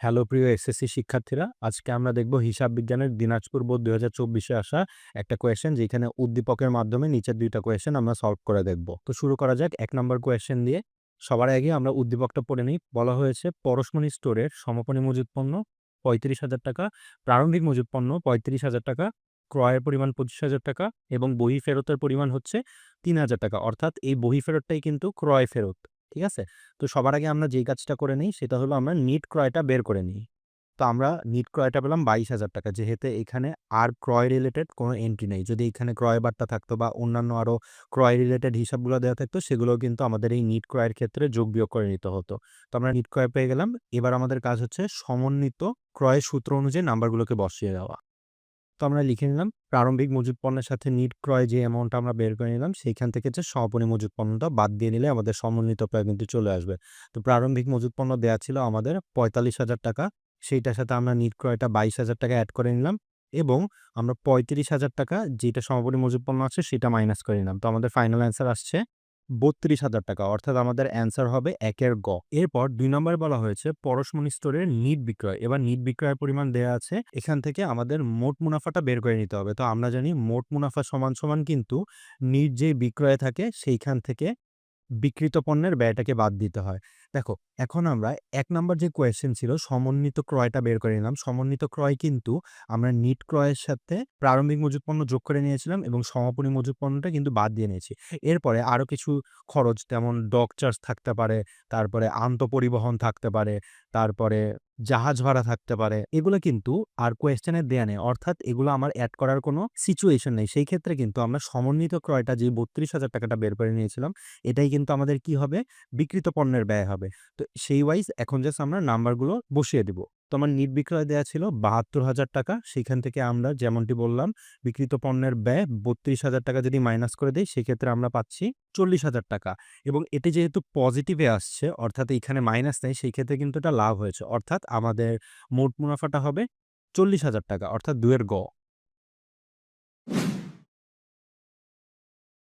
Hello প্রিয় SSC শিক্ষার্থীরা, আজকে আমরা দেখব হিসাব বিজ্ঞানের দিনাজপুর বোর্ড ২০২৪ আসা একটা কোয়েশ্চেন যেখানে উদ্দীপকের মাধ্যমে নিচের ২টা কোয়েশ্চেন আমরা সলভ করে দেখব। তো শুরু করা যাক ১ নম্বর কোয়েশ্চেন দিয়ে। সবার আগে আমরা উদ্দীপকটা পড়ে নিই। বলা হয়েছে পরশমণি স্টোরের সমাপনী মজুত পণ্য ৩৫,০০০ টাকা, প্রারম্ভিক মজুত পণ্য ৩৫,০০০ টাকা, ক্রয়ের পরিমাণ ২৫,০০০ টাকা এবং বহি ফেরতের পরিমাণ হচ্ছে ৩,০০০ টাকা। অর্থাৎ এই বহি ফেরতটাই কিন্তু ক্রয় ফেরত। ঠিক আছে? তো সবার আগে আমরা যেই কাজটা করে নিই সেটা হলো আমরা নিট ক্রয়টা বের করে নিই। তো আমরা নিট ক্রয়টা পেলাম ২২,০০০ টাকা। যেহেতু এখানে আর ক্রয় রিলেটেড কোনো এন্ট্রি নেই। যদি এখানে ক্রয় বার্তা থাকতো বা অন্যান্য আরো ক্রয় রিলেটেড হিসাবগুলো দেওয়া থাকতো সেগুলোও কিন্তু আমাদের এই নিট ক্রয়ের ক্ষেত্রে যোগ বিয়োগ করে নিতে হতো। তো আমরা নিট ক্রয় পেয়ে গেলাম। এবার আমাদের কাজ হচ্ছে সমন্বিত ক্রয়ের সূত্র অনুযায়ী নাম্বারগুলোকে বসিয়ে দেওয়া। তো আমরা লিখে নিলাম প্রারম্ভিক মজুত পণ্যের সাথে নিট ক্রয় যে অ্যামাউন্টটা আমরা বের করে নিলাম সেইখান থেকে যে সমাপনী মজুত পণ্যটা বাদ দিয়ে নিলে আমাদের সমন্বিত ক্রয় কিন্তু চলে আসবে। তো প্রারম্ভিক মজুত পণ্য দেয়া ছিল আমাদের ৪৫,০০০ টাকা। সেইটার সাথে আমরা নিট ক্রয়টা ২২,০০০ টাকা এড করে নিলাম এবং আমরা ৩৫,০০০ টাকা যেটা সমাপনী মজুত পণ্য আছে সেটা মাইনাস করে নিলাম। তো আমাদের ফাইনাল অ্যান্সার আসছে ৩২,০০০ টাকা। অর্থাৎ আমাদের অ্যান্সার হবে ১ এর গ। এরপর ২ নম্বরে বলা হয়েছে পরশমণি স্টোরের নিট বিক্রয়। এবার নিট বিক্রয়ের পরিমাণ দেয়া আছে। এখান থেকে আমাদের মোট মুনাফাটা বের করে নিতে হবে। তো আমরা জানি মোট মুনাফা সমান কিন্তু নিট যে বিক্রয় থাকে সেইখান থেকে বিক্রিত পণ্যের ব্যয়টাকে বাদ দিতে হয়। দেখো, এখন আমরা ১ নাম্বার যে কোয়েশ্চেন ছিল সমন্বিত ক্রয়টা বের করে নিলাম। সমন্বিত ক্রয় কিন্তু আমরা নিট ক্রয়ের সাথে প্রারম্ভিক মজুত পণ্য যোগ করে নিয়েছিলাম এবং সমাপনী মজুত পণ্যটা কিন্তু বাদ দিয়ে নিয়েছি। এরপরে আরো কিছু খরচ যেমন ডক চার্জ থাকতে পারে, তারপরে আন্তঃপরিবহন থাকতে পারে, তারপরে জাহাজ ভাড়া থাকতে পারে। এগুলো কিন্তু আর কোয়েশ্চেনে দেয়া নেই। অর্থাৎ এগুলো আমার এড করার কোনো সিচুয়েশন নেই। সেই ক্ষেত্রে কিন্তু আমরা সমন্বিত ক্রয়টা যে ৩২,০০০ টাকাটা বের করে নিয়েছিলাম এটাই কিন্তু আমাদের কি হবে? বিক্রিত পণ্যের ব্যয় হবে। তো সেই ওয়াইজ এখন জাস্ট আমরা নাম্বারগুলো বসিয়ে দিব। তো আমার নিট বিক্রয় দেয়া ছিল ৭২,০০০ টাকা। সেখান থেকে আমরা যেমনটি বললাম বিক্রিত পণ্যের ব্যয় ৩২,০০০ টাকা যদি মাইনাস করে দেই সেক্ষেত্রে আমরা পাচ্ছি ৪০,০০০ টাকা এবং এটি যেহেতু পজিটিভে আসছে অর্থাৎ এখানে মাইনাস নেই সেই ক্ষেত্রে কিন্তু এটা লাভ হয়েছে। অর্থাৎ আমাদের মোট মুনাফাটা হবে ৪০,০০০ টাকা অর্থাৎ ২ এর গ।